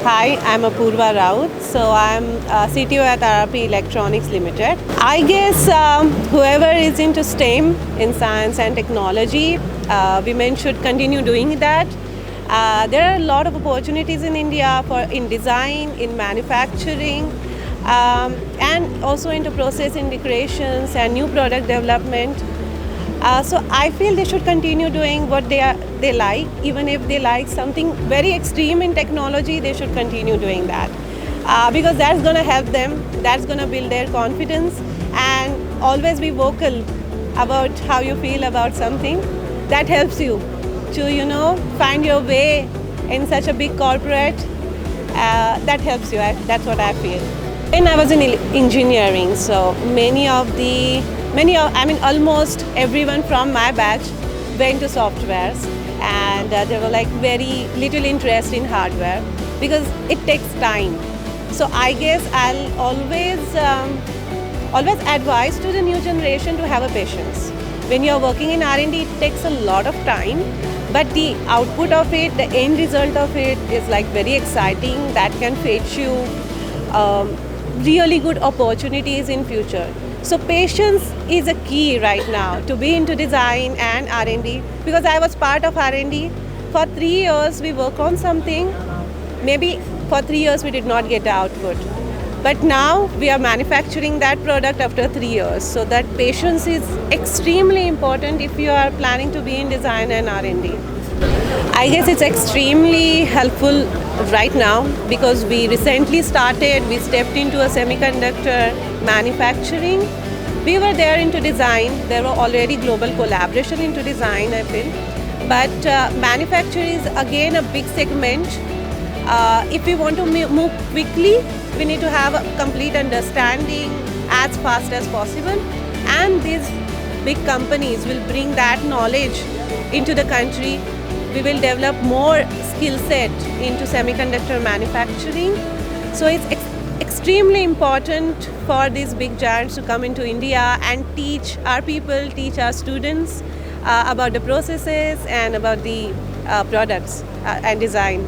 Hi, I'm Apurva Raut. So I'm CTO at RRP Electronics Limited. I guess whoever is into STEM in science and technology, women should continue doing that. There are a lot of opportunities in India for in design, in manufacturing, and also into process integrations and new product development. So I feel they should continue doing what they like, even if they like something very extreme in technology. They should continue doing that because that's going to help them. That's going to build their confidence, and always be vocal about how you feel about something. That helps you to find your way in such a big corporate. That helps you. That's what I feel. When I was in engineering, so almost everyone from my batch went to softwares, and there were like very little interest in hardware because it takes time. So I guess I'll always advise to the new generation to have a patience. When you're working in R&D, it takes a lot of time, but the output of it, the end result of it is like very exciting. That can fetch you really good opportunities in future. So patience is a key right now to be into design and R&D, because I was part of R&D. For 3 years we work on something. Maybe for 3 years we did not get the output. But now we are manufacturing that product after 3 years. So that patience is extremely important if you are planning to be in design and R&D. I guess it's extremely helpful right now because we recently we stepped into a semiconductor manufacturing. We were there into design. There were already global collaboration into design, I feel. But manufacturing is again a big segment. If we want to move quickly, we need to have a complete understanding as fast as possible. And these big companies will bring that knowledge into the country. We will develop more skill set into semiconductor manufacturing. So it's extremely important for these big giants to come into India and teach our people, teach our students about the processes and about the products and design.